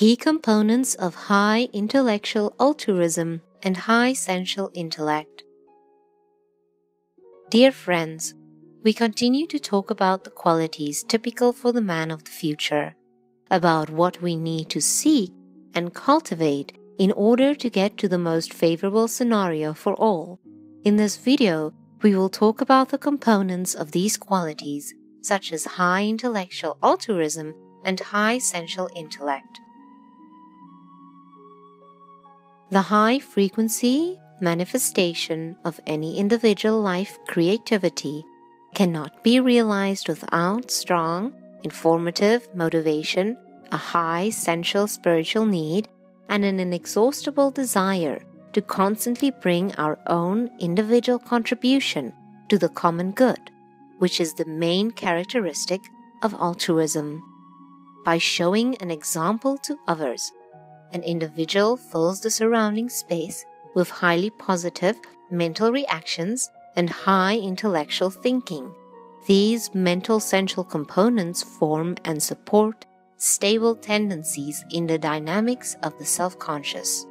Key components of high intellectual altruism and high sensual intellect. Dear friends, we continue to talk about the qualities typical for the man of the future, about what we need to seek and cultivate in order to get to the most favorable scenario for all. In this video, we will talk about the components of these qualities, such as high intellectual altruism and high sensual intellect. The high frequency manifestation of any individual life creativity cannot be realized without strong, informative motivation, a high sensual spiritual need, and an inexhaustible desire to constantly bring our own individual contribution to the common good, which is the main characteristic of altruism. By showing an example to others, an individual fills the surrounding space with highly positive mental reactions and high intellectual thinking. These mental sensual components form and support stable tendencies in the dynamics of the self-conscious.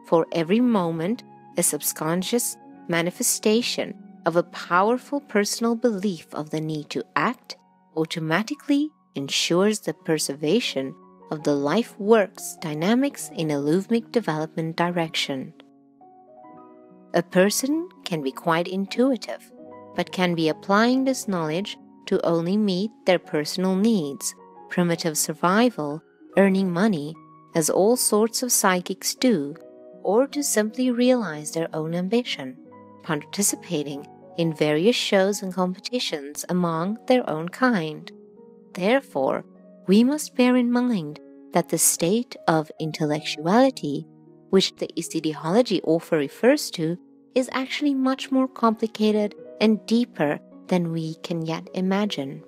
For every moment, a subconscious manifestation of a powerful personal belief of the need to act automatically ensures the preservation of the life works dynamics in a logarithmic development direction. A person can be quite intuitive, but can be applying this knowledge to only meet their personal needs, primitive survival, earning money, as all sorts of psychics do, or to simply realize their own ambition, participating in various shows and competitions among their own kind. Therefore, we must bear in mind that the state of intellectuality, which the Iissiidiology author refers to, is actually much more complicated and deeper than we can yet imagine.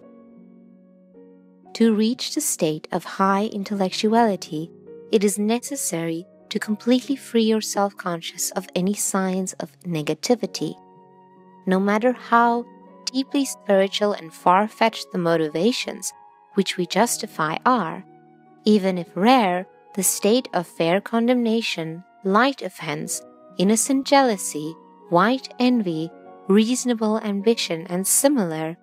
To reach the state of high intellectuality, it is necessary to completely free your self-conscious of any signs of negativity. No matter how deeply spiritual and far-fetched the motivations which we justify are, even if rare, the state of fair condemnation, light offense, innocent jealousy, white envy, reasonable ambition, and similar,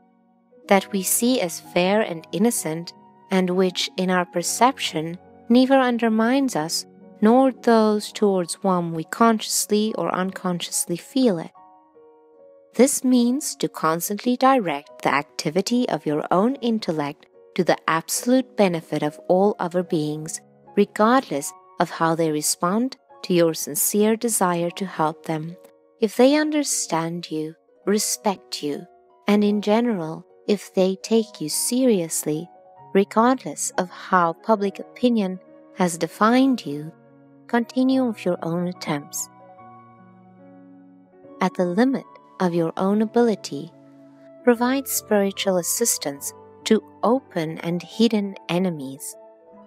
that we see as fair and innocent, and which, in our perception, neither undermines us, nor those towards whom we consciously or unconsciously feel it. This means to constantly direct the activity of your own intellect to the absolute benefit of all other beings, regardless of how they respond to your sincere desire to help them. If they understand you, respect you, and in general, if they take you seriously, regardless of how public opinion has defined you, continue with your own attempts. At the limit of your own ability, provide spiritual assistance to open and hidden enemies,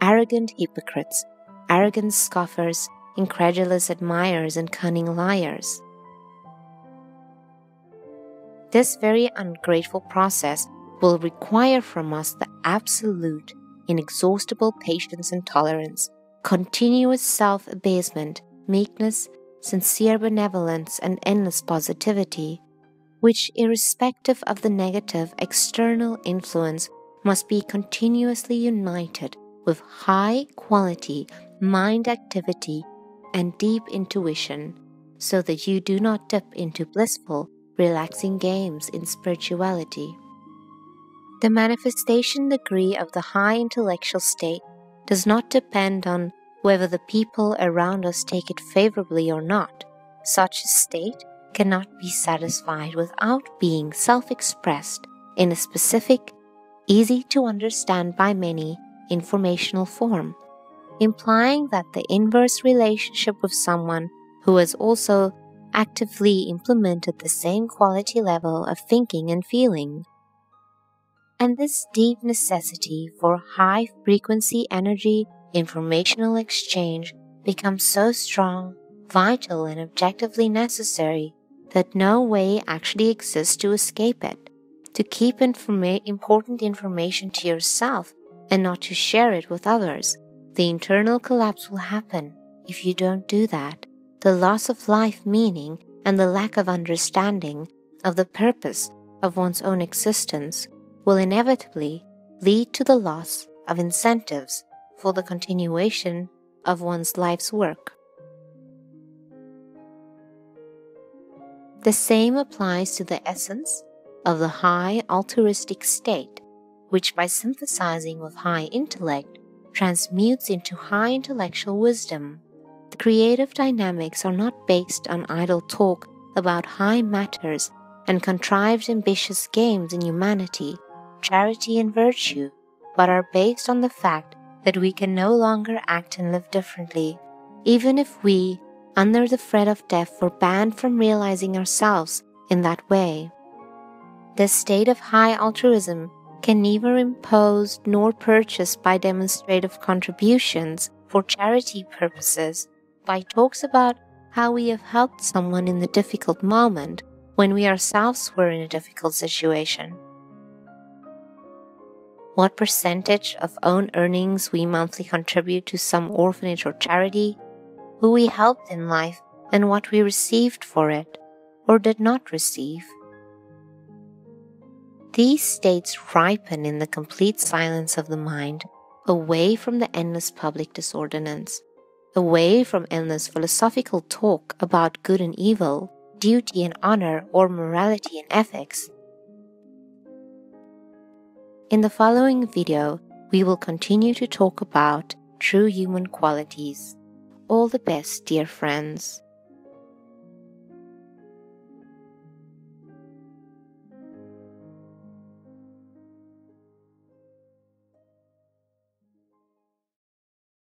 arrogant hypocrites, arrogant scoffers, incredulous admirers, and cunning liars. This very ungrateful process will require from us the absolute, inexhaustible patience and tolerance, continuous self-abasement, meekness, sincere benevolence, and endless positivity, which, irrespective of the negative external influence, must be continuously united with high-quality mind activity and deep intuition, so that you do not dip into blissful, relaxing games in spirituality. The manifestation degree of the high intellectual state does not depend on whether the people around us take it favorably or not. Such a state cannot be satisfied without being self-expressed in a specific, easy to understand by many, informational form, implying that the inverse relationship with someone who has also actively implemented the same quality level of thinking and feeling. And this deep necessity for high-frequency energy informational exchange becomes so strong, vital, and objectively necessary that no way actually exists to escape it. To keep important information to yourself and not to share it with others the internal collapse will happen if you don't do that. The loss of life meaning and the lack of understanding of the purpose of one's own existence will inevitably lead to the loss of incentives for the continuation of one's life's work. The same applies to the essence of the high altruistic state, which by synthesizing with high intellect transmutes into high intellectual wisdom. The creative dynamics are not based on idle talk about high matters and contrived ambitious games in humanity, charity and virtue, but are based on the fact that we can no longer act and live differently, even if we, under the threat of death, were banned from realizing ourselves in that way. This state of high altruism can neither impose nor purchase by demonstrative contributions for charity purposes, by talks about how we have helped someone in the difficult moment when we ourselves were in a difficult situation. What percentage of own earnings we monthly contribute to some orphanage or charity, who we helped in life, and what we received for it, or did not receive. These states ripen in the complete silence of the mind, away from the endless public disordinance, away from endless philosophical talk about good and evil, duty and honor, or morality and ethics. In the following video, we will continue to talk about true human qualities. All the best, dear friends.